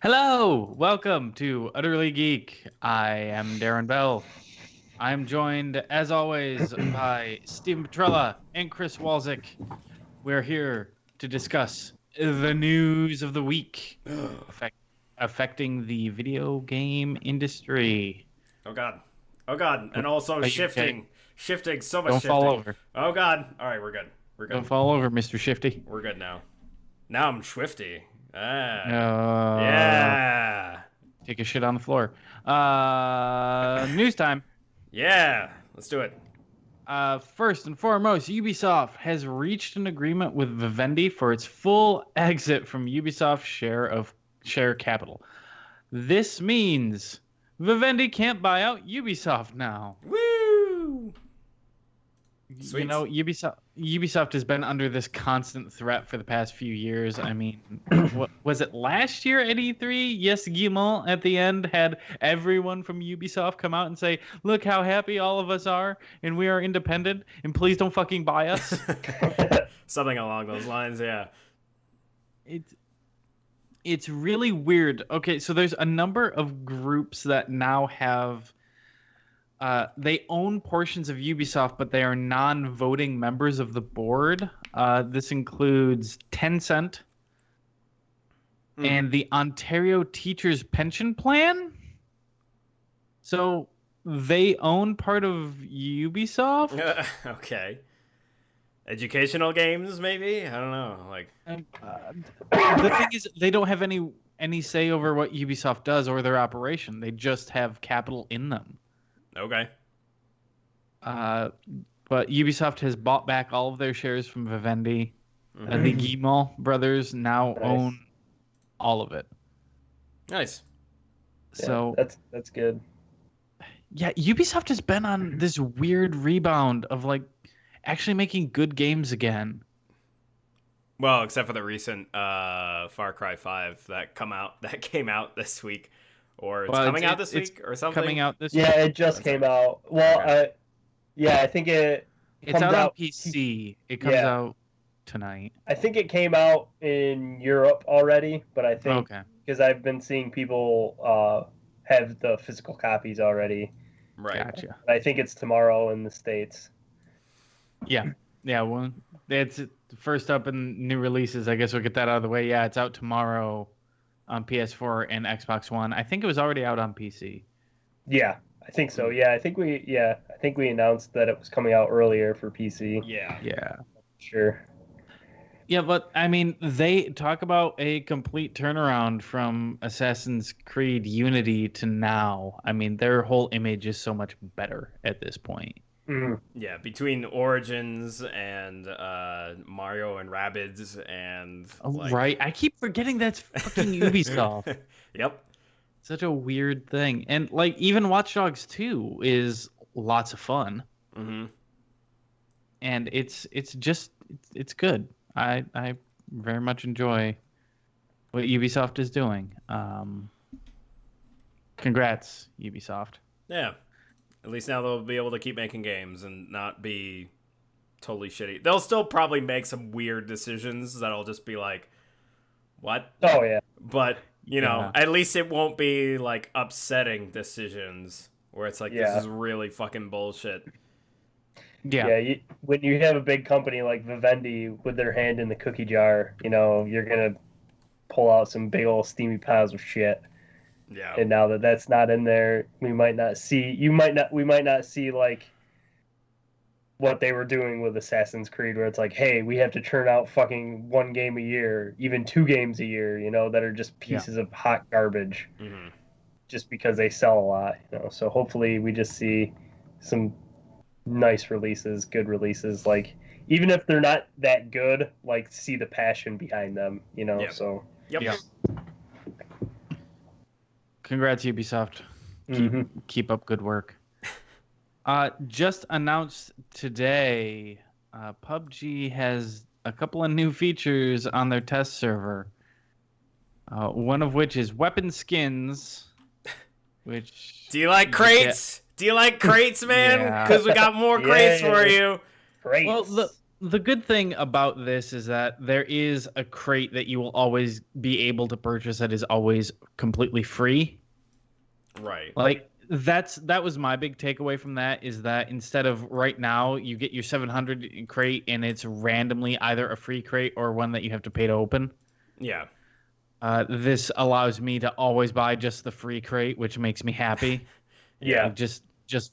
Hello, welcome to Utterly Geek. I am Darren Bell. I'm joined, as always, by Stephen Petrella and Chris Walzik. We're here to discuss the news of the week affect, affecting the video game industry. Oh god. Oh god. And also Are you okay? Shifting. So much Don't fall shifting. over. Oh god. Alright, we're good. We're good. Don't fall over, Mr. Shifty. We're good now. Now I'm swifty. Ah. Uh, Yeah. Take a shit on the floor. News time. Yeah. Let's do it. First and foremost, Ubisoft has reached an agreement with Vivendi for its full exit from Ubisoft's share capital. This means Vivendi can't buy out Ubisoft now. Woo! Sweet. You know, Ubisoft has been under this constant threat for the past few years. I mean, what was it last year at E3? Yes, Guillemot at the end had everyone from Ubisoft come out and say, "Look how happy all of us are, and we are independent, and please don't fucking buy us." Something along those lines, yeah. It's really weird. Okay, so there's a number of groups that now have they own portions of Ubisoft, but they are non-voting members of the board. This includes Tencent and the Ontario Teachers Pension Plan. So they own part of Ubisoft. Okay. Educational games, maybe? I don't know. Like, the thing is, they don't have any say over what Ubisoft does or their operation. They just have capital in them. okay. But Ubisoft has bought back all of their shares from Vivendi. The Guillemot brothers now own all of it. Nice. So that's good. Yeah, Ubisoft has been on this weird rebound of like actually making good games again. Well, except for the recent Far Cry 5 that came out this week. Or it's coming out this week or something? Coming out this week. Yeah, it just came out. Well, Okay. I think It's comes out on out PC. It comes out tonight. I think it came out in Europe already, but I think because I've been seeing people have the physical copies already. Right. Gotcha. I think it's tomorrow in the States. Yeah. Well, it's first up in new releases. I guess we'll get that out of the way. Yeah, it's out tomorrow on PS4 and Xbox One. I think it was already out on PC. Yeah, I think so. Yeah, I think we announced that it was coming out earlier for PC. Yeah. Sure. Yeah, but I mean, they talk about a complete turnaround from Assassin's Creed Unity to now. I mean, their whole image is so much better at this point. Mm-hmm. Yeah, between Origins and Mario and Rabbids and Right, I keep forgetting that's fucking Ubisoft. Yep. Such a weird thing. And like even Watch Dogs 2 is lots of fun. Mm-hmm. And it's good. I very much enjoy what Ubisoft is doing. Congrats, Ubisoft. Yeah. At least now they'll be able to keep making games and not be totally shitty. They'll still probably make some weird decisions that'll just be like, what? Oh yeah. But, you know, at least it won't be like upsetting decisions where it's like, this is really fucking bullshit. Yeah. When you have a big company like Vivendi with their hand in the cookie jar, you know, you're going to pull out some big old steamy piles of shit. Yeah. And now that that's not in there, we might not see like what they were doing with Assassin's Creed, where it's like, hey, we have to churn out fucking one game a year, even 2 games a year, you know, that are just pieces of hot garbage, just because they sell a lot, you know. So hopefully we just see some nice releases, good releases, like even if they're not that good, like see the passion behind them, you know. So Yep. Congrats, Ubisoft. Keep up good work. Just announced today, PUBG has a couple of new features on their test server. One of which is weapon skins. Which do you like crates? Do you like crates, man? Because we got more crates for you. Crates. Well, the good thing about this is that there is a crate that you will always be able to purchase that is always completely free. Right. Like that was my big takeaway from that, is that instead of right now you get your 700 crate and it's randomly either a free crate or one that you have to pay to open. Yeah. This allows me to always buy just the free crate, which makes me happy. Yeah. Like, just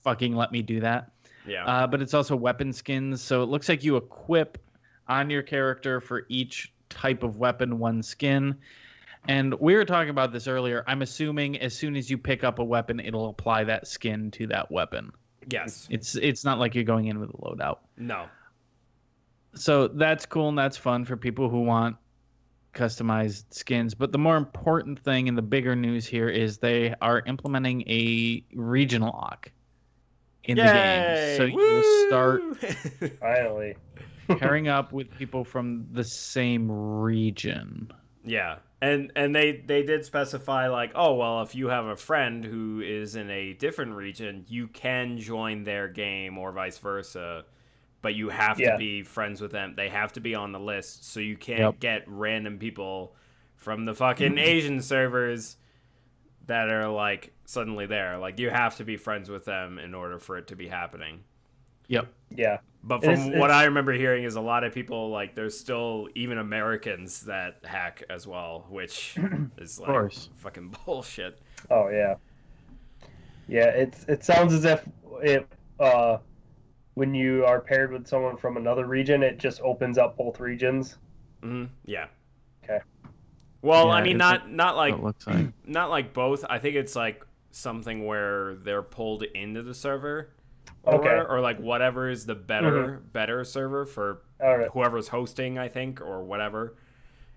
fucking let me do that. Yeah. But it's also weapon skins, so it looks like you equip on your character for each type of weapon one skin. And we were talking about this earlier. I'm assuming as soon as you pick up a weapon, it'll apply that skin to that weapon. Yes. It's not like you're going in with a loadout. No. So that's cool and that's fun for people who want customized skins. But the more important thing and the bigger news here is they are implementing a regional lock in the game. So you will start Finally. pairing up with people from the same region. Yeah. And they did specify, like, oh, well, if you have a friend who is in a different region, you can join their game or vice versa, but you have to be friends with them. They have to be on the list, so you can't get random people from the fucking Asian servers that are, like, suddenly there. Like, you have to be friends with them in order for it to be happening. Yep. Yeah. But from what I remember hearing is a lot of people, like, there's still even Americans that hack as well, which is, like, fucking bullshit. Oh, yeah. Yeah, it sounds as if when you are paired with someone from another region, it just opens up both regions. Mm-hmm. Yeah. Okay. Well, Yeah, I mean, not like it looks like. not like both. I think it's like something where they're pulled into the server, or like whatever is the better server for whoever's hosting, I think, or whatever.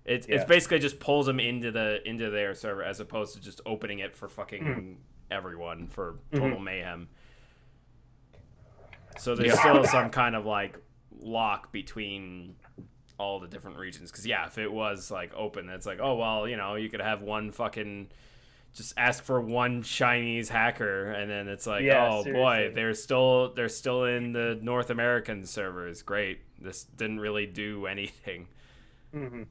It's basically just pulls them into their server as opposed to just opening it for fucking everyone for total mayhem. So there's still some kind of like lock between all the different regions. Because if it was like open, it's like, oh well, you could have one fucking just ask for one Chinese hacker, and then it's like, oh seriously. Boy, they're still in the North American servers. Great, this didn't really do anything. Mm-hmm.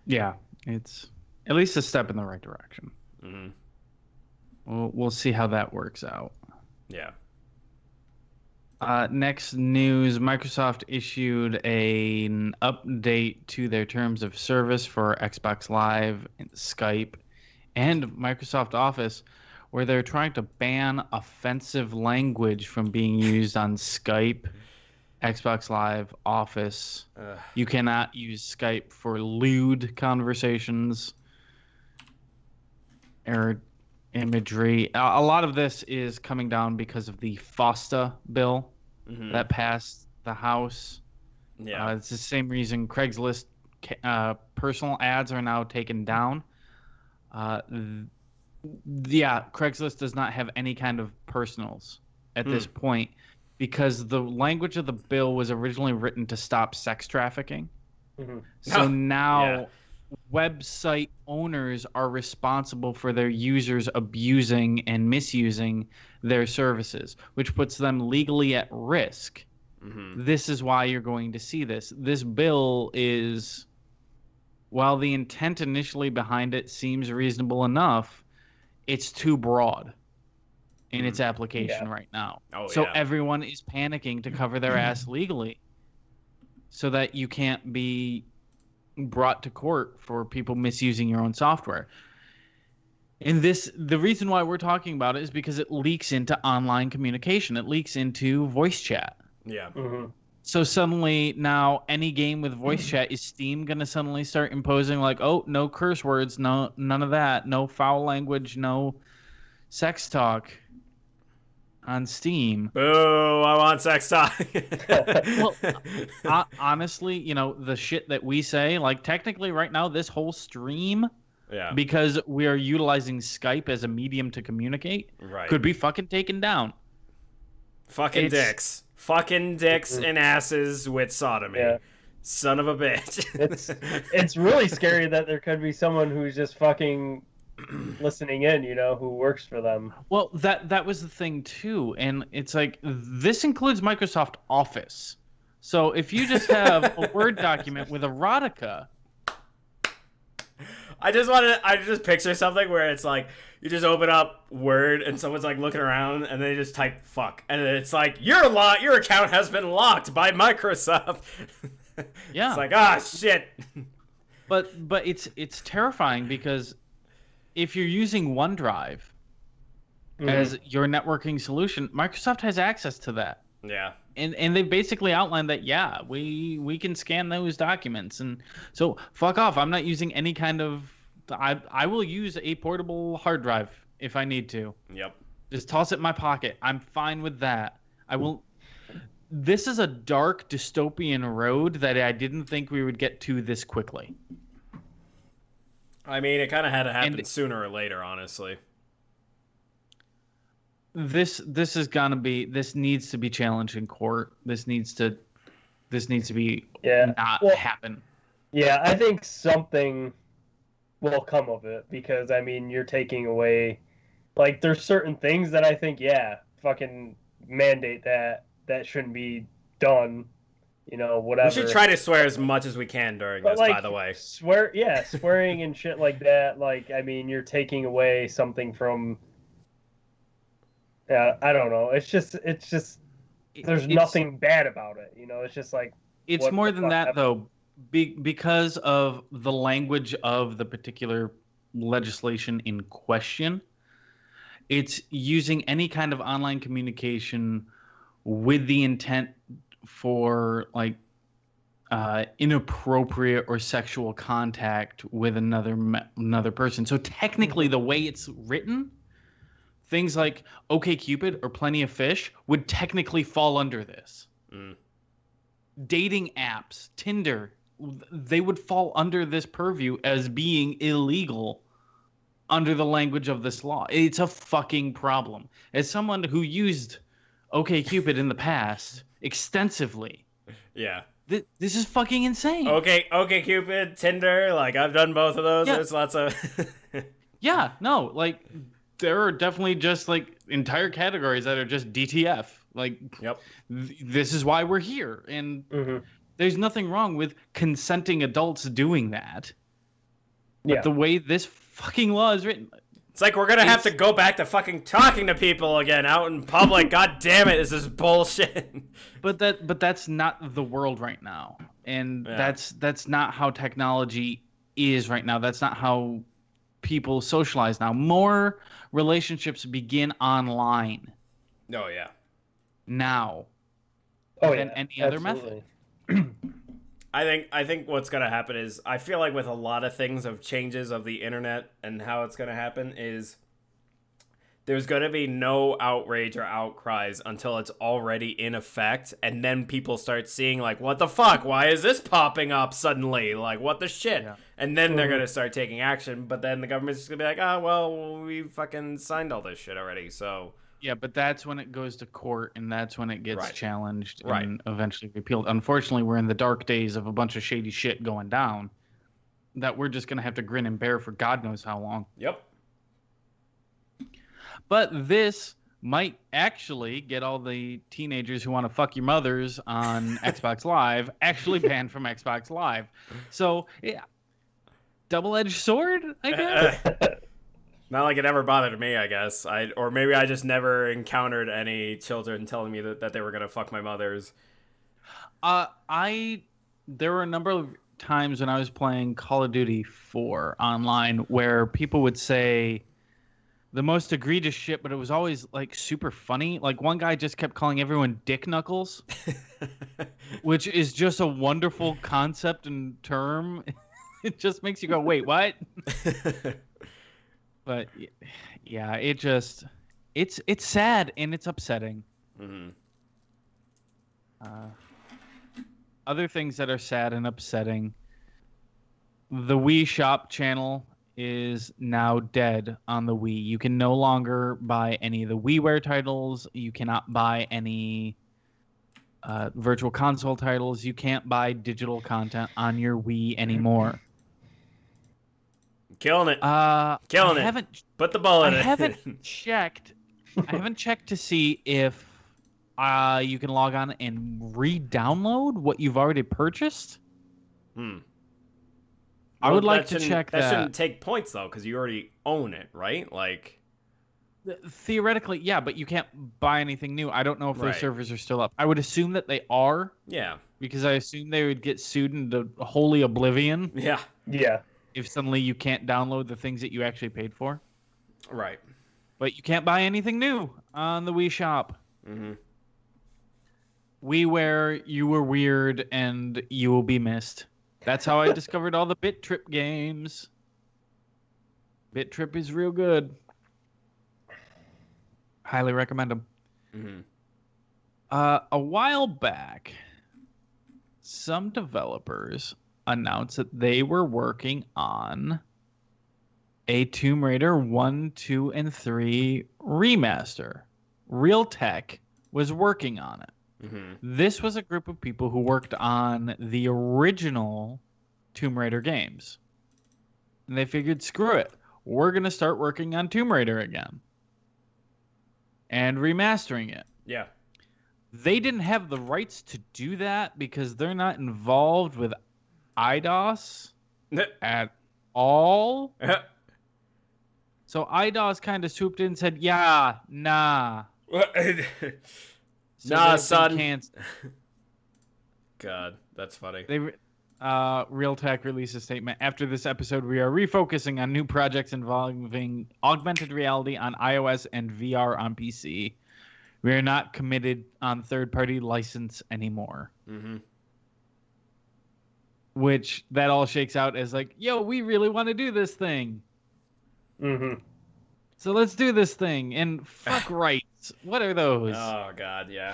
Yeah, it's at least a step in the right direction. Mm-hmm. We'll see how that works out. Yeah. Next news, Microsoft issued an update to their terms of service for Xbox Live, and Skype, and Microsoft Office, where they're trying to ban offensive language from being used on Skype, Xbox Live, Office. You cannot use Skype for lewd conversations or imagery. A lot of this is coming down because of the FOSTA bill that passed the House. Yeah, it's the same reason Craigslist personal ads are now taken down. Craigslist does not have any kind of personals at this point because the language of the bill was originally written to stop sex trafficking. So now website owners are responsible for their users abusing and misusing their services, which puts them legally at risk. This is why you're going to see this. This bill is, while the intent initially behind it seems reasonable enough, it's too broad in its application right now. Everyone is panicking to cover their ass legally so that you can't be brought to court for people misusing your own software. And the reason why we're talking about it is because it leaks into online communication. It leaks into voice chat. Yeah. So suddenly now any game with voice chat, is Steam going to suddenly start imposing like, oh, no curse words, no, none of that, no foul language, no sex talk on Steam? Boo, I want sex talk. Well, honestly, the shit that we say, like technically right now, this whole stream, because we are utilizing Skype as a medium to communicate, could be fucking taken down. Fucking dicks and asses with sodomy. Son of a bitch. It's really scary that there could be someone who's just fucking listening in, who works for them. Well, that was the thing too, and it's like this includes Microsoft Office. So if you just have a Word document with erotica, I just picture something where it's like you just open up Word and someone's like looking around and they just type fuck and then it's like your account has been locked by Microsoft. yeah, it's like shit. But it's terrifying because if you're using OneDrive as your networking solution, Microsoft has access to that. Yeah. And they basically outlined that, yeah, we can scan those documents. And so fuck off. I'm not using any kind of... I will use a portable hard drive if I need to. Yep. Just toss it in my pocket. I'm fine with that. I will... This is a dark dystopian road that I didn't think we would get to this quickly. I mean, it kind of had to happen sooner or later, honestly. This needs to be challenged in court. This needs to be happen. Yeah, I think something will come of it because I mean you're taking away, like, there's certain things that I think fucking mandate that shouldn't be done. You know, whatever. We should try to swear as much as we can during this, by the way. Swearing and shit like that. Like, I mean, you're taking away something from. I don't know. It's just. There's nothing bad about it. You know, it's just like. It's more than that, though, because of the language of the particular legislation in question. It's using any kind of online communication with the intent for like inappropriate or sexual contact with another person. So technically, the way it's written, things like OkCupid or Plenty of Fish would technically fall under this. Dating apps, Tinder, they would fall under this purview as being illegal under the language of this law. It's a fucking problem. As someone who used OkCupid in the past extensively. Yeah. This is fucking insane. OkCupid, Tinder, like I've done both of those. Yeah. There's lots of yeah, no, like there are definitely just like entire categories that are just DTF. Like, yep. This is why we're here. And there's nothing wrong with consenting adults doing that. But the way this fucking law is written, it's like we're gonna have to go back to fucking talking to people again out in public. God damn it, this is bullshit. But that's not the world right now, and that's not how technology is right now. That's not how people socialize now. More relationships begin online. Oh yeah. Now. Than any other method. I think what's going to happen is I feel like with a lot of things of changes of the internet and how it's going to happen is there's going to be no outrage or outcries until it's already in effect. And then people start seeing like, what the fuck? Why is this popping up suddenly? Like, what the shit? Yeah. And then they're going to start taking action. But then the government's just going to be like, well, we fucking signed all this shit already. So... Yeah, but that's when it goes to court, and that's when it gets challenged and eventually repealed. Unfortunately, we're in the dark days of a bunch of shady shit going down that we're just going to have to grin and bear for God knows how long. Yep. But this might actually get all the teenagers who want to fuck your mothers on Xbox Live actually banned from Xbox Live. So, yeah, double-edged sword, I guess? Not like it ever bothered me, I guess. Or maybe I just never encountered any children telling me that they were going to fuck my mothers. There were a number of times when I was playing Call of Duty 4 online where people would say the most egregious shit, but it was always like super funny. Like one guy just kept calling everyone Dick Knuckles, which is just a wonderful concept and term. It just makes you go, wait, what? But yeah, it's sad and it's upsetting. Other things that are sad and upsetting. The Wii Shop Channel is now dead on the Wii. You can no longer buy any of the WiiWare titles. You cannot buy any Virtual Console titles. You can't buy digital content on your Wii anymore. Killing it. Killing it. Put the ball in it. I haven't checked to see if you can log on and re-download what you've already purchased. I would like to check that. That shouldn't take points though, because you already own it, right? Like, theoretically, yeah, but you can't buy anything new. I don't know if their servers are still up. I would assume that they are. Yeah. Because I assume they would get sued into holy oblivion. Yeah. Yeah. If suddenly you can't download the things that you actually paid for. Right. But you can't buy anything new on the Wii Shop. WiiWare, you were weird and you will be missed. That's how I discovered all the Bit Trip games. Bit Trip is real good. Highly recommend them. A while back, some developers announced that they were working on a Tomb Raider 1, 2, and 3 remaster. Realtek was working on it. This was a group of people who worked on the original Tomb Raider games. And they figured, screw it. We're going to start working on Tomb Raider again. And remastering it. Yeah. They didn't have the rights to do that because they're not involved with IDOS at all. So IDOS kind of swooped in and said, yeah, nah. So nah, son. God, that's funny. Realtek released a statement. After this episode, we are refocusing on new projects involving augmented reality on iOS and VR on PC. We are not committed on third-party license anymore. Which that all shakes out as like, yo, we really want to do this thing. So let's do this thing. And fuck rights. What are those? Oh, God, yeah.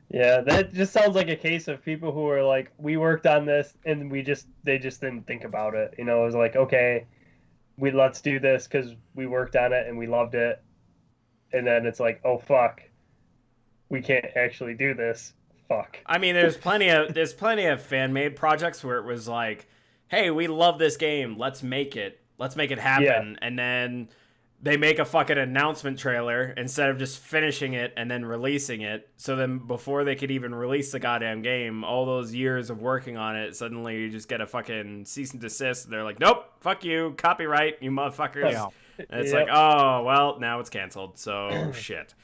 Yeah, that just sounds like a case of people who are like, we worked on this and they just didn't think about it. You know, it was like, okay, let's do this because we worked on it and we loved it. And then it's like, oh, fuck, we can't actually do this. Fuck. I mean, there's plenty of fan-made projects where it was like, hey, we love this game. Let's make it happen. Yeah. And then they make a fucking announcement trailer instead of just finishing it and then releasing it. So then before they could even release the goddamn game, all those years of working on it, suddenly you just get a fucking cease and desist. They're like, nope, fuck you, copyright, you motherfuckers. Yeah. And it's like, oh, well, now it's canceled. So shit.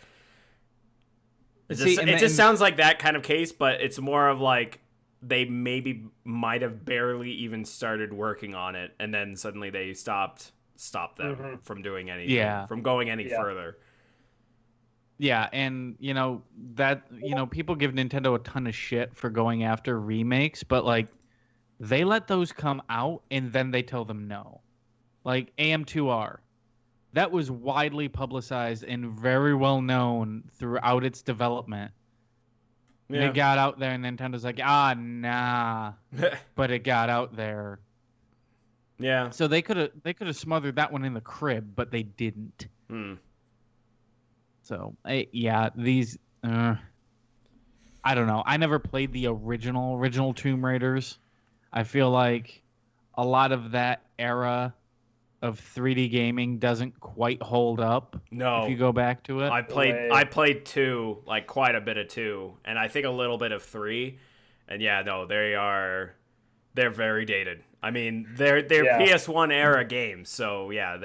It just sounds like that kind of case, but it's more of like they maybe might have barely even started working on it, and then suddenly they stopped them from doing anything, from going any further. Yeah, and people give Nintendo a ton of shit for going after remakes, but like they let those come out and then they tell them no. Like AM2R. That was widely publicized and very well known throughout its development. Yeah. And it got out there and Nintendo's like, nah. But it got out there. Yeah. So they could have smothered that one in the crib, but they didn't. So these I don't know. I never played the original Tomb Raiders. I feel like a lot of that era of 3D gaming doesn't quite hold up. No. If you go back to it. I played 2, like quite a bit of 2, and I think a little bit of 3. And they're very dated. I mean, they're PS1 era games, so yeah,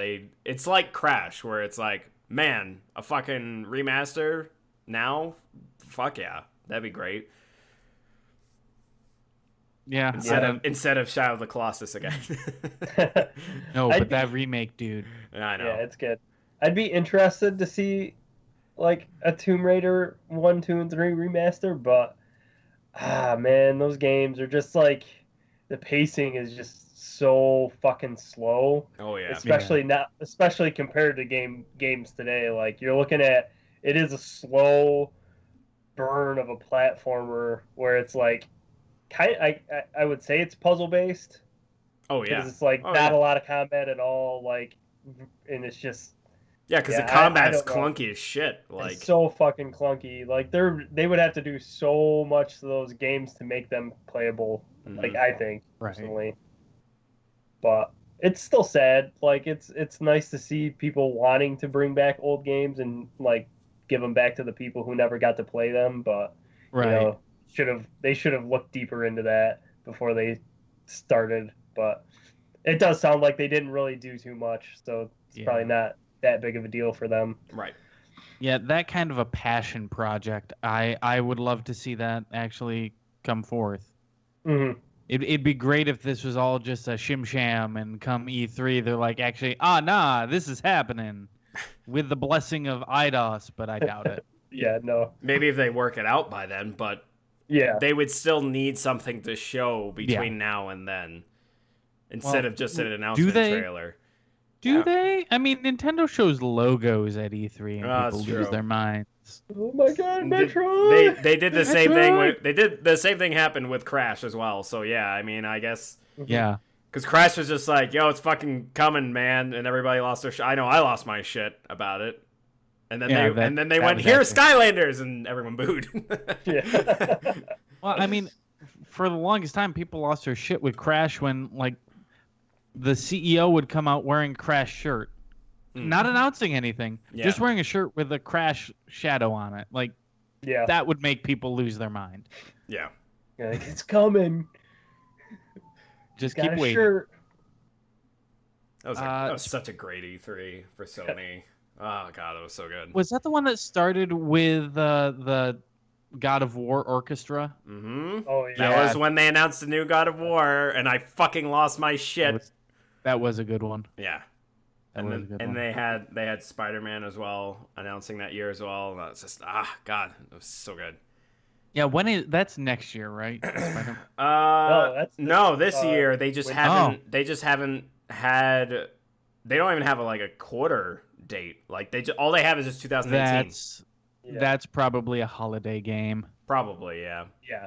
it's like Crash, where it's like, man, a fucking remaster now? Fuck yeah, that'd be great. Yeah. Instead of Shadow of the Colossus again. No, but that remake, dude. I know. Yeah, it's good. I'd be interested to see like a Tomb Raider 1, 2, and 3 remaster, but man, those games are just like the pacing is just so fucking slow. Oh yeah. Especially compared to games today. Like you're looking at it is a slow burn of a platformer where it's like I would say it's puzzle based. Oh yeah. Because it's like not a lot of combat at all, like, and it's just because the combat's clunky as shit. Like it's so fucking clunky. Like they would have to do so much to those games to make them playable. Like I think personally, but it's still sad. Like it's nice to see people wanting to bring back old games and like give them back to the people who never got to play them. But you Right. know, they should have looked deeper into that before they started. But it does sound like they didn't really do too much, so it's probably not that big of a deal for them. Right. Yeah, that kind of a passion project. I would love to see that actually come forth. Mm-hmm. It'd be great if this was all just a shim sham and come E3 they're like, actually, nah, this is happening with the blessing of IDOS, but I doubt it. Yeah, no. Maybe if they work it out by then, but Yeah, they would still need something to show between now and then instead of just an announcement trailer. Do they? I mean, Nintendo shows logos at E3 and people lose their minds. Oh my god, Metroid! They did the same thing. They did the same thing happened with Crash as well. So yeah, I mean, I guess. Yeah. Because Crash was just like, yo, it's fucking coming, man, and everybody lost their shit. I know, I lost my shit about it. And then they went, here's Skylanders, and everyone booed. Yeah. Well, I mean, for the longest time, people lost their shit with Crash when, like, the CEO would come out wearing Crash shirt, not announcing anything, just wearing a shirt with a Crash shadow on it. Like, that would make people lose their mind. Yeah. Like, it's coming. Just keep waiting. Shirt. That was such a great E3 for Sony. Oh god, that was so good. Was that the one that started with the God of War orchestra? Mm-hmm. Oh yeah. That was when they announced the new God of War, and I fucking lost my shit. That was a good one. Yeah. And they had Spider-Man as well announcing that year as well. That was just god, it was so good. Yeah, that's next year, right? No, this year they just haven't had. They don't even have a quarter date. Like all they have is just 2018. That's probably a holiday game. Probably, yeah. Yeah.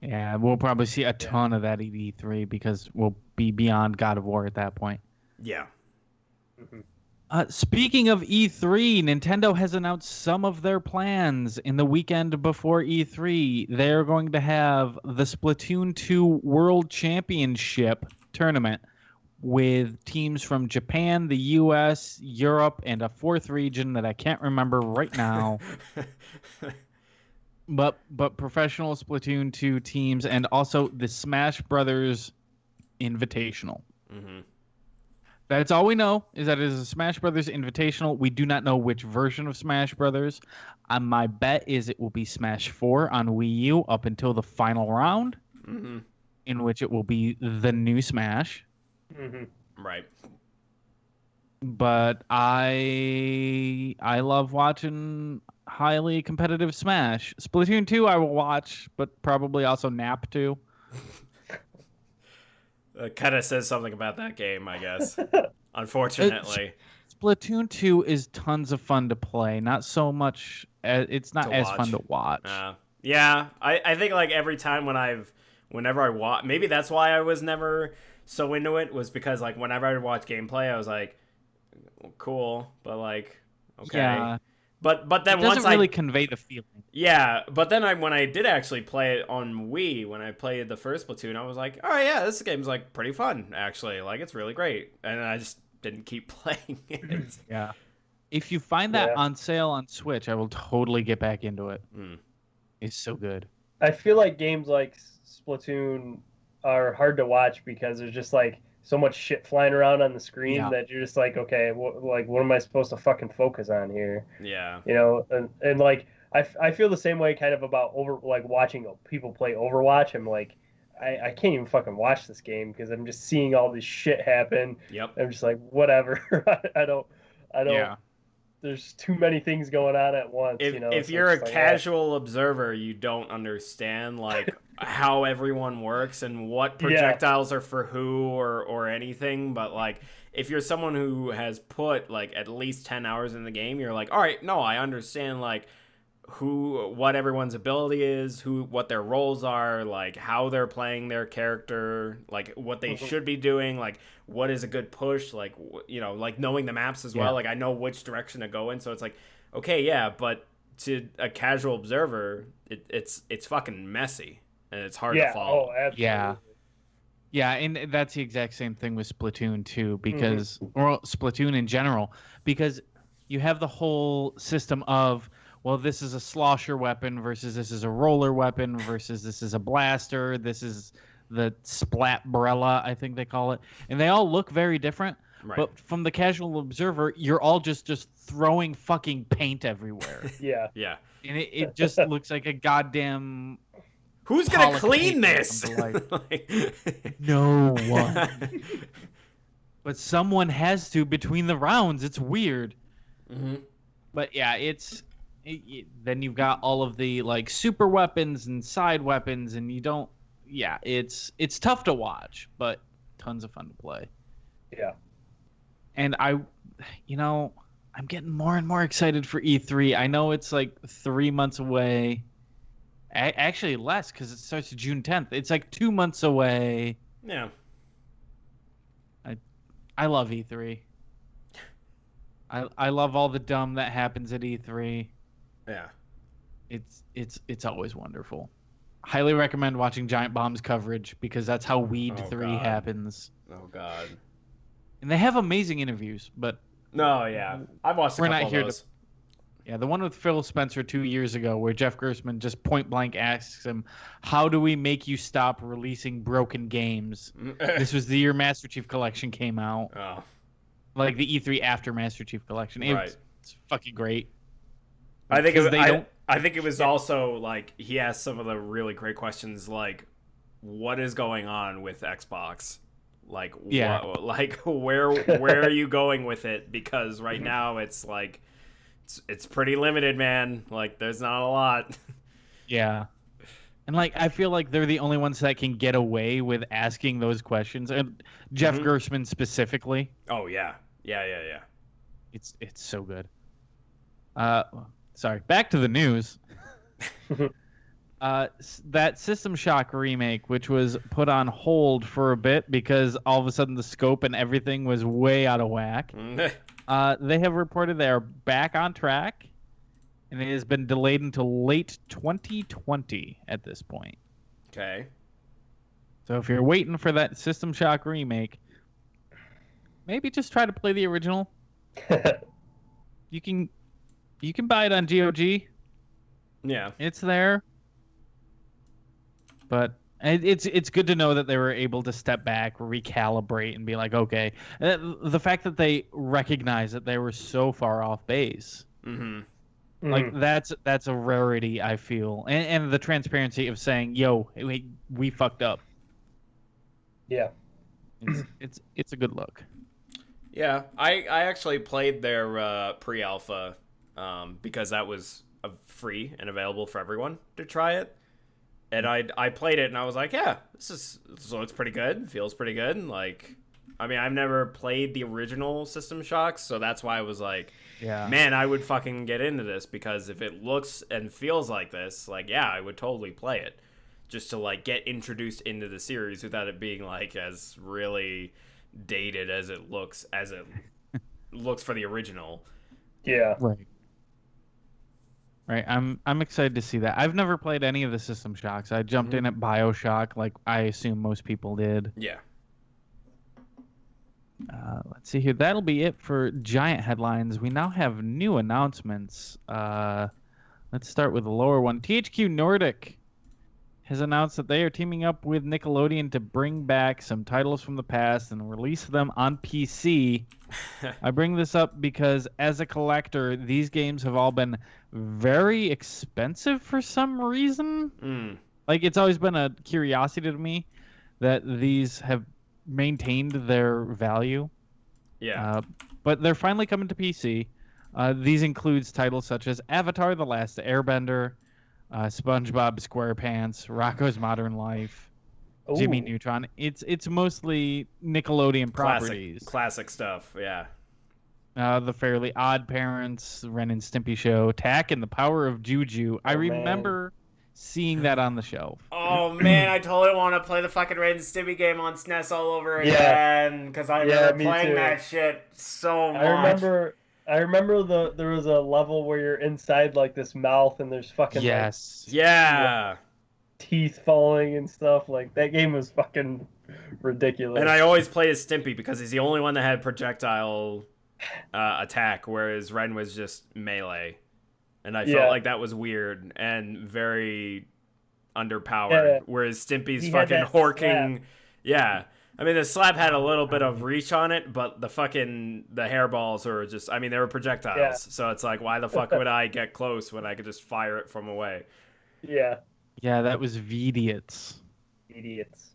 Yeah, we'll probably see a ton of that at E3 because we'll be beyond God of War at that point. Yeah. Mm-hmm. Speaking of E3, Nintendo has announced some of their plans in the weekend before E3. They're going to have the Splatoon 2 World Championship tournament with teams from Japan, the US, Europe, and a fourth region that I can't remember right now. But professional Splatoon 2 teams and also the Smash Brothers Invitational. Mm-hmm. That's all we know is that it is a Smash Brothers Invitational. We do not know which version of Smash Brothers. My bet is it will be Smash 4 on Wii U up until the final round, in which it will be the new Smash. Mm-hmm. Right. But I love watching highly competitive Smash. Splatoon 2 I will watch, but probably also nap too. Kind of says something about that game, I guess. Unfortunately. Splatoon 2 is tons of fun to play. Not so much. It's not as fun to watch. Yeah, I think every time whenever I watch, maybe that's why I was never so into it, was because whenever I would watch gameplay, I was like, well, cool, but okay. Yeah. But then it doesn't really convey the feeling. Yeah, but then when I did actually play it on Wii, when I played the first Splatoon, I was like, oh yeah, this game's pretty fun actually. It's really great, and I just didn't keep playing it. Yeah. If you find that on sale on Switch, I will totally get back into it. It's so good. I feel like games like Splatoon are hard to watch because there's just so much shit flying around on the screen that you're just okay, what am I supposed to fucking focus on here? Yeah. You know, and I feel the same way kind of about watching people play Overwatch. I'm I can't even fucking watch this game because I'm just seeing all this shit happen. Yep. I'm just whatever. I don't. Yeah. There's too many things going on at once. If you're a casual observer, you don't understand how everyone works and what projectiles are for who or anything. But if you're someone who has put at least 10 hours in the game, you're all right, no, I understand what everyone's ability is, what their roles are, how they're playing their character, what they should be doing, what is a good push, knowing the maps as well. I know which direction to go in, so it's okay, yeah, but to a casual observer, it's fucking messy and it's hard to follow. Oh, absolutely. Yeah. Yeah, and that's the exact same thing with Splatoon too, because or Splatoon in general, because you have the whole system of, well, this is a slosher weapon versus this is a roller weapon versus this is a blaster, this is the splatbrella, I think they call it, and they all look very different. Right. But from the casual observer, you're all just throwing fucking paint everywhere. Yeah. Yeah. And it just looks like a goddamn. Who's gonna Pollock clean paint this? No one. But someone has to between the rounds. It's weird. But yeah, then you've got all of the like super weapons and side weapons, and you don't. Yeah, it's tough to watch, but tons of fun to play. Yeah. And I'm getting more and more excited for E3. I know it's like 3 months away. Actually, less, because it starts June 10th. It's like 2 months away. Yeah. I love E3. I love all the dumb that happens at E3. Yeah. It's always wonderful. Highly recommend watching Giant Bomb's coverage, because that's how Weed 3 happens. Oh, God. And they have amazing interviews, but... No, yeah. I've watched a couple of those. Yeah, the one with Phil Spencer 2 years ago, where Jeff Gerstmann just point blank asks him, "How do we make you stop releasing broken games?" This was the year Master Chief Collection came out. Oh. Like the E3 after Master Chief Collection. It's fucking great. I think it was also like he asked some of the really great questions, like, what is going on with Xbox? Like, where are you going with it? Because right now it's like it's pretty limited, man. Like, there's not a lot. Yeah. And like, I feel like they're the only ones that can get away with asking those questions, and Jeff Gerstmann specifically. Oh yeah. It's so good. Sorry, back to the news. That System Shock remake, which was put on hold for a bit because all of a sudden the scope and everything was way out of whack. They have reported they are back on track, and it has been delayed until late 2020 at this point. Okay. So if you're waiting for that System Shock remake, maybe just try to play the original. You can buy it on GOG. Yeah. It's there. But it's good to know that they were able to step back, recalibrate, and be like, okay. The fact that they recognize that they were so far off base, like that's a rarity, I feel, and the transparency of saying, "Yo, we fucked up." Yeah, it's a good look. Yeah, I actually played their pre-alpha because that was free and available for everyone to try it. And I played it and I was like, yeah, this looks pretty good. Feels pretty good. Like, I mean, I've never played the original System Shocks, so that's why I was like, yeah, man, I would fucking get into this, because if it looks and feels like this, like, yeah, I would totally play it, just to like get introduced into the series without it being like as really dated as it looks for the original. Yeah. Right, I'm excited to see that. I've never played any of the System Shocks. I jumped in at BioShock, like I assume most people did. Yeah. Let's see here. That'll be it for giant headlines. We now have new announcements. Let's start with the lower one. THQ Nordic has announced that they are teaming up with Nickelodeon to bring back some titles from the past and release them on PC. I bring this up because as a collector, these games have all been very expensive for some reason. Like, it's always been a curiosity to me that these have maintained their value. Yeah. But they're finally coming to PC. These includes titles such as Avatar: The Last Airbender, SpongeBob SquarePants, Rocko's Modern Life, Jimmy Neutron. It's mostly Nickelodeon properties. Classic stuff, yeah. The Fairly Odd Parents, Ren and Stimpy Show, Tak and the Power of Juju. I remember seeing that on the shelf. Oh man, I totally want to play the fucking Ren and Stimpy game on SNES all over again, because I remember playing that shit so much. I remember there was a level where you're inside like this mouth and there's fucking yeah, teeth falling and stuff. Like, that game was fucking ridiculous. And I always play as Stimpy because he's the only one that had projectile attack, whereas Ren was just melee. And I felt like that was weird and very underpowered. Whereas Stimpy's fucking horking. Yeah. I mean, the slap had a little bit of reach on it, but the hairballs are just, I mean, they were projectiles. Yeah. So it's like, why the fuck would I get close when I could just fire it from away? Yeah. Yeah, that was Idiots. Idiots.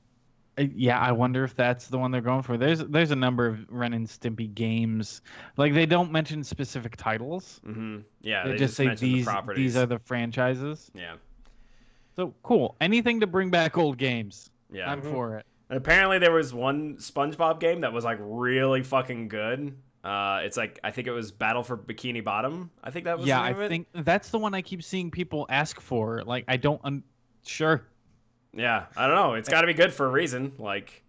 Yeah, I wonder if that's the one they're going for. There's a number of Ren and Stimpy games. Like, they don't mention specific titles. Mm-hmm. Yeah, they just say these are the franchises. Yeah. So, cool. Anything to bring back old games. Yeah. I'm for it. And apparently there was one SpongeBob game that was like really fucking good. It's like, I think it was Battle for Bikini Bottom. I think that was the name of it. I think that's the one I keep seeing people ask for. Like, I don't sure. Yeah, I don't know. It's got to be good for a reason. Like,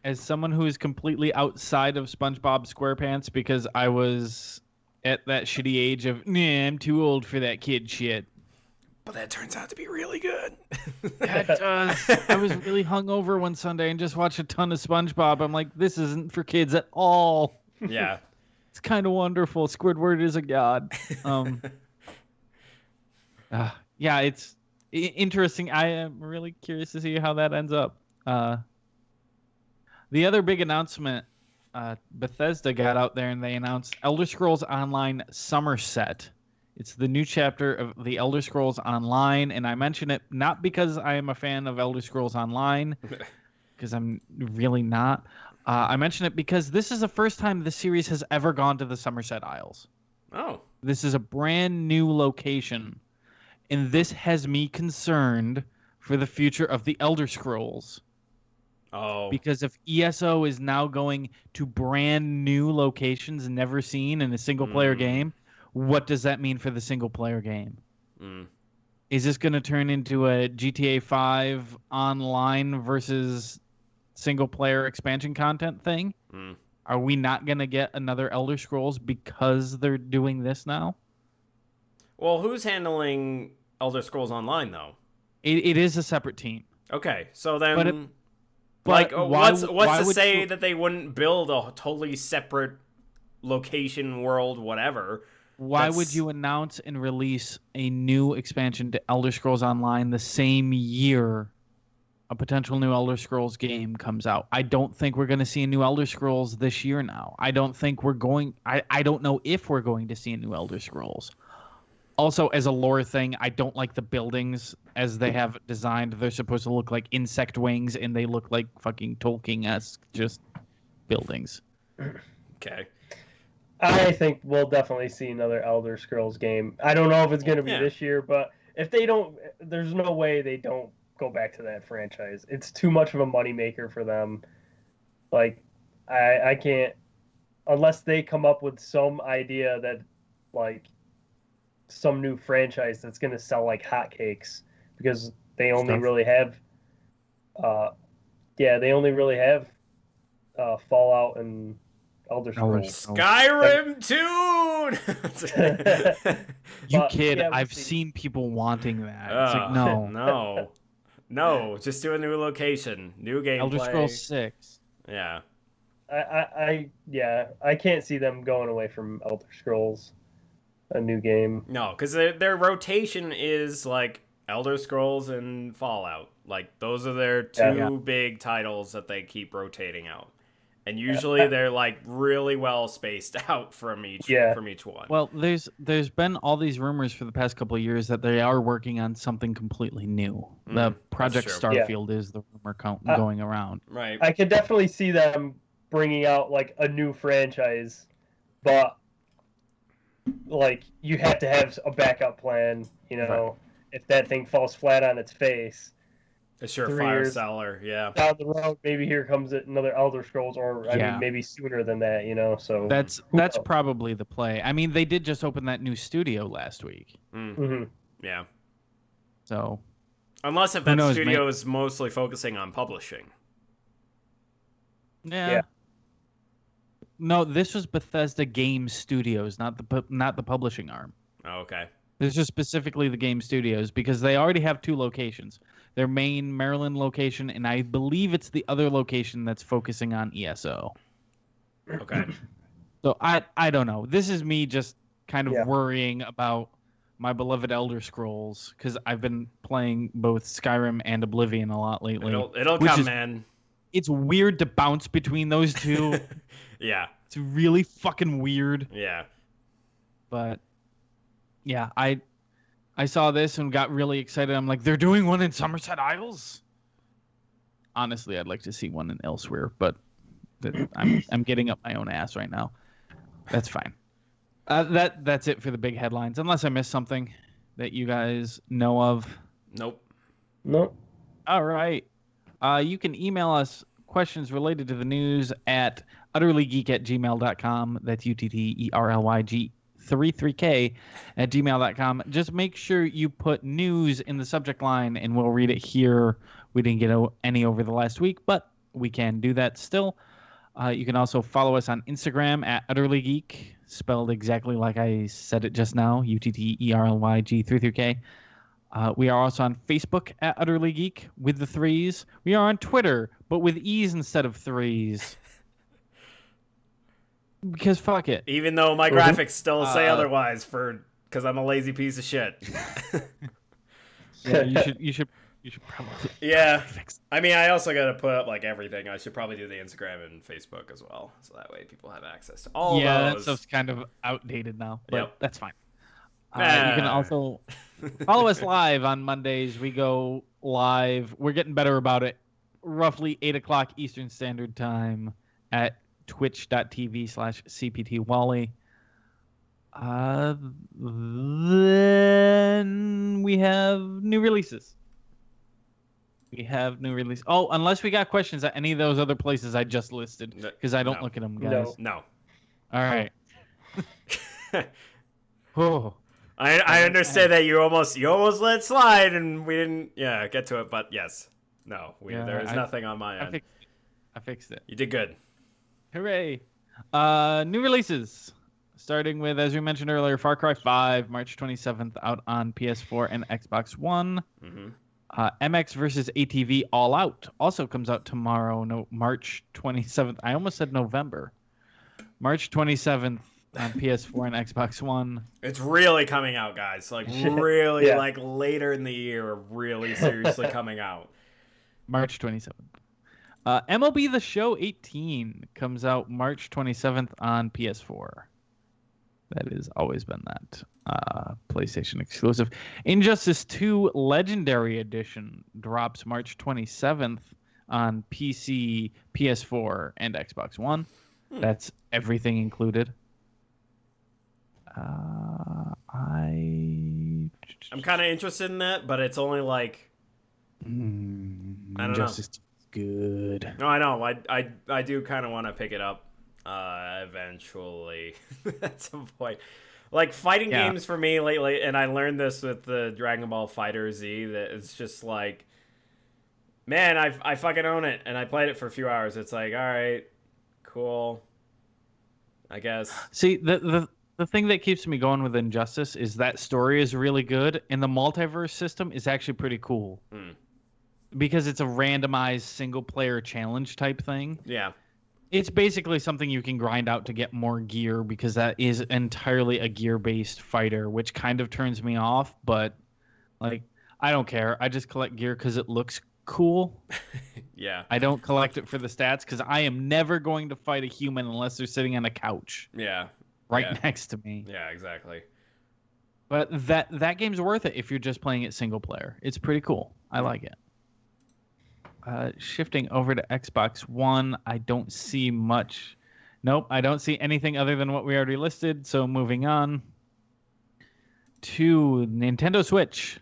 as someone who is completely outside of SpongeBob SquarePants because I was at that shitty age of, I'm too old for that kid shit. But that turns out to be really good. That does. I was really hungover one Sunday and just watched a ton of SpongeBob. I'm like, this isn't for kids at all. Yeah. It's kind of wonderful. Squidward is a god. Yeah, it's interesting. I am really curious to see how that ends up. The other big announcement, Bethesda got out there and they announced Elder Scrolls Online Somerset. It's the new chapter of the Elder Scrolls Online, and I mention it not because I am a fan of Elder Scrolls Online, because I'm really not. I mention it because this is the first time the series has ever gone to the Somerset Isles. Oh. This is a brand new location, and this has me concerned for the future of the Elder Scrolls. Oh. Because if ESO is now going to brand new locations never seen in a single-player game, what does that mean for the single-player game? Is this going to turn into a GTA 5 online versus single-player expansion content thing? Are we not going to get another Elder Scrolls because they're doing this now? Well, who's handling Elder Scrolls Online, though? It is a separate team. Okay, so then... what's to say that they wouldn't build a totally separate location, world, whatever... Why would you announce and release a new expansion to Elder Scrolls Online the same year a potential new Elder Scrolls game comes out? I don't think we're going to see a new Elder Scrolls this year now. I don't think we're going... I don't know if we're going to see a new Elder Scrolls. Also, as a lore thing, I don't like the buildings as they have designed. They're supposed to look like insect wings, and they look like fucking Tolkien-esque just buildings. Okay. I think we'll definitely see another Elder Scrolls game. I don't know if it's going to be this year, but if they don't, there's no way they don't go back to that franchise. It's too much of a moneymaker for them. Like, I can't, unless they come up with some idea that, like, some new franchise that's going to sell like hotcakes, because they only really have, Fallout and Elder Scrolls. Skyrim Tune! You kid, I've seen people wanting that. It's like, no. No, just do a new location, new gameplay. Elder Scrolls 6. Yeah. I can't see them going away from Elder Scrolls, a new game. No, because their rotation is like Elder Scrolls and Fallout. Like, those are their two big titles that they keep rotating out. And usually they're like really well spaced out from each one. Well, there's been all these rumors for the past couple of years that they are working on something completely new. The Project Starfield is the rumor going around. Right. I could definitely see them bringing out like a new franchise, but like you have to have a backup plan. You know, if that thing falls flat on its face. A surefire seller, down the road, maybe here comes another Elder Scrolls, or I mean, maybe sooner than that, you know. So that's probably the play. I mean, they did just open that new studio last week. Yeah. So, unless if that studio is mostly focusing on publishing. Yeah. No, this was Bethesda Game Studios, not the publishing arm. Oh, okay. This is specifically the game studios because they already have 2 locations. Their main Maryland location, and I believe it's the other location that's focusing on ESO. Okay. So I don't know. This is me just kind of worrying about my beloved Elder Scrolls because I've been playing both Skyrim and Oblivion a lot lately. It'll come, man. It's weird to bounce between those two. Yeah. It's really fucking weird. Yeah. But yeah, I saw this and got really excited. I'm like, they're doing one in Somerset Isles? Honestly, I'd like to see one in elsewhere, but I'm getting up my own ass right now. That's fine. That's it for the big headlines. Unless I missed something that you guys know of. Nope. All right. You can email us questions related to the news at utterlygeek@gmail.com. That's UTTERLYG33k at gmail.com. Just make sure you put news in the subject line and we'll read it here. We didn't get any over the last week, but we can do that still. You can also follow us on Instagram at utterlygeek, spelled exactly like I said it just now, UTTERLYG33k. We are also on Facebook at Utterly Geek with the 3s. We are on Twitter, but with E's instead of 3s. Because fuck it. Even though my graphics still say otherwise, because I'm a lazy piece of shit. Yeah, you should probably. Yeah. I mean, I also got to put up like everything. I should probably do the Instagram and Facebook as well, so that way people have access to all Yeah, those. that stuff's kind of outdated now, but that's fine. You Ah. can also follow us live on Mondays. We go live. We're getting better about it. Roughly 8 o'clock Eastern Standard Time at twitch.tv/cptwally. Then we have new releases. Oh, unless we got questions at any of those other places I just listed, because I don't look at them, guys. No. All right. Oh. I understand that you almost let it slide and we didn't get to it, but yes. No, there is nothing on my end. I fixed it. You did good. Hooray. New releases. Starting with, as we mentioned earlier, Far Cry 5, March 27th, out on PS4 and Xbox One. Mm-hmm. MX vs. ATV All Out also comes out tomorrow, March 27th. I almost said November. March 27th on PS4 and Xbox One. It's really coming out, guys. Like, really, like, later in the year, really seriously coming out. March 27th. MLB The Show 18 comes out March 27th on PS4. That has always been that PlayStation exclusive. Injustice 2 Legendary Edition drops March 27th on PC, PS4, and Xbox One. That's everything included. I'm kind of interested in that, but it's only like I don't Injustice 2 is good. No, I know. I do kind of want to pick it up eventually at some point. Like, fighting games for me lately, and I learned this with the Dragon Ball Fighter Z, that it's just like, man, I fucking own it, and I played it for a few hours. It's like, all right, cool, I guess. See, the thing that keeps me going with Injustice is that story is really good, and the multiverse system is actually pretty cool. Because it's a randomized single-player challenge type thing. Yeah. It's basically something you can grind out to get more gear, because that is entirely a gear-based fighter, which kind of turns me off, but like, I don't care. I just collect gear because it looks cool. Yeah. I don't collect it for the stats, because I am never going to fight a human unless they're sitting on a couch. Yeah. Next to me. Yeah, exactly. But that game's worth it if you're just playing it single player. It's pretty cool. I like it. Shifting over to Xbox One, I don't see much. Nope, I don't see anything other than what we already listed. So moving on to Nintendo Switch.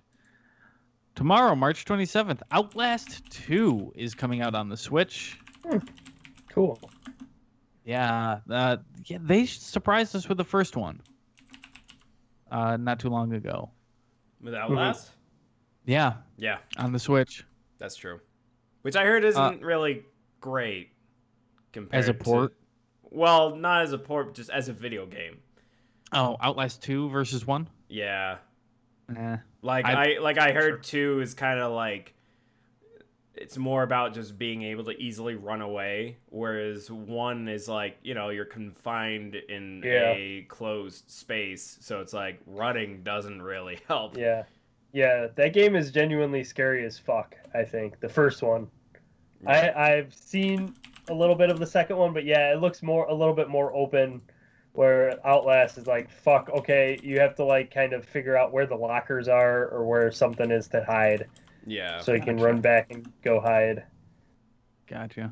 Tomorrow, March 27th, Outlast 2 is coming out on the Switch. Cool. Yeah, they surprised us with the first one not too long ago. With Outlast? Yeah. Yeah. On the Switch. That's true. Which I heard isn't really great compared as a port. Well, not as a port, just as a video game. Oh, Outlast 2 versus 1? Yeah. I heard 2 is kind of like it's more about just being able to easily run away, whereas 1 is like, you know, you're confined in a closed space, so it's like running doesn't really help. Yeah, that game is genuinely scary as fuck. I think the first one. I've seen a little bit of the second one, but yeah, it looks a little bit more open. Where Outlast is like, fuck, okay, you have to like kind of figure out where the lockers are or where something is to hide. Yeah. So you can run back and go hide. Gotcha.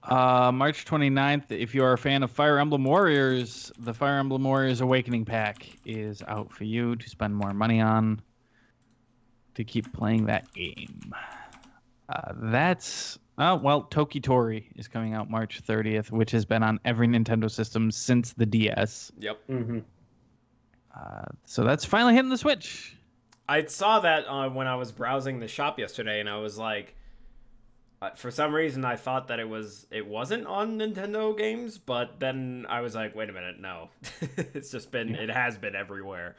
March 29th, if you are a fan of Fire Emblem Warriors, the Fire Emblem Warriors Awakening Pack is out for you to spend more money on to keep playing that game. Toki Tori is coming out March 30th, which has been on every Nintendo system since the DS. Yep. Mm-hmm. So that's finally hitting the Switch. I saw that when I was browsing the shop yesterday, and I was like, for some reason I thought that it wasn't on Nintendo games, but then I was like, wait a minute, no. It's just been, it has been everywhere.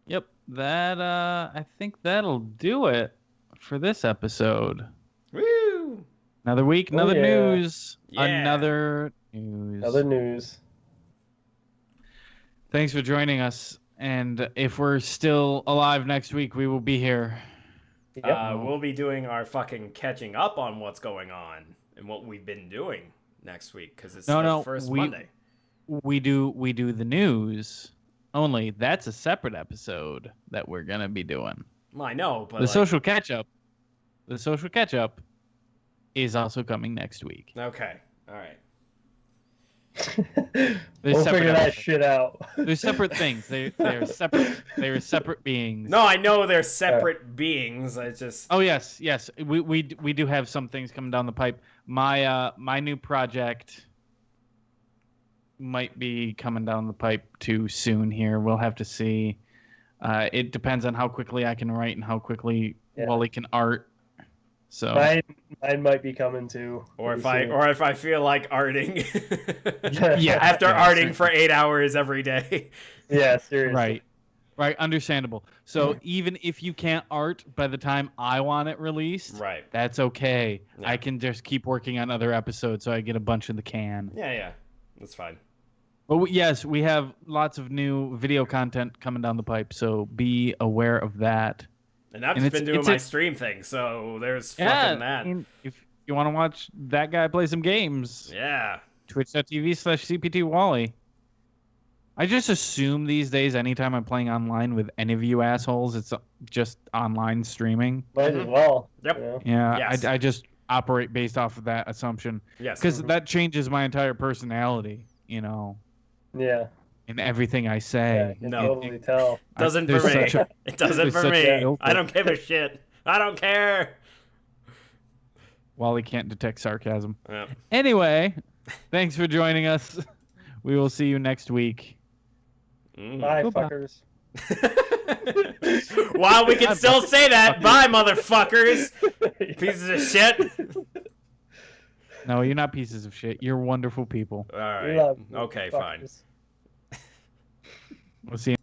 Yep, that I think that'll do it for this episode. Woo! Another week, another news. Yeah. Another news. Thanks for joining us. And if we're still alive next week, we will be here. Yep. We'll be doing our fucking catching up on what's going on and what we've been doing next week, because it's the first Monday. We do the news. Only that's a separate episode that we're gonna be doing. Well, I know, but the social catch up is also coming next week. Okay, all right. We'll figure that shit out. They're separate things. They're separate. They're separate beings. No, I know they're separate beings. I just. Oh yes. We do have some things coming down the pipe. My new project might be coming down the pipe too soon. Here, we'll have to see. It depends on how quickly I can write and how quickly Wally can art. So mine might be coming too. Or if I feel like arting. After arting for 8 hours every day. Yeah, seriously. Right. Understandable. So even if you can't art by the time I want it released, that's okay. Yeah. I can just keep working on other episodes so I get a bunch in the can. Yeah. That's fine. But yes, we have lots of new video content coming down the pipe, so be aware of that. And I've just been doing my stream thing, so there's fucking that. I mean, if you want to watch that guy play some games, twitch.tv/CPTWally. I just assume these days, anytime I'm playing online with any of you assholes, it's just online streaming. Might as well. Yep. Yeah, yes. I just operate based off of that assumption. Yes. Because that changes my entire personality, you know. Yeah. In everything I say. Yeah, no. Totally tell. Doesn't for me. It doesn't for me. I don't give a shit. I don't care. Wally can't detect sarcasm. Yep. Anyway, thanks for joining us. We will see you next week. Bye, fuckers. While we can still say that, bye, motherfuckers. Pieces of shit. No, you're not pieces of shit. You're wonderful people. All right. Okay, fine. Fuckers. We'll see you.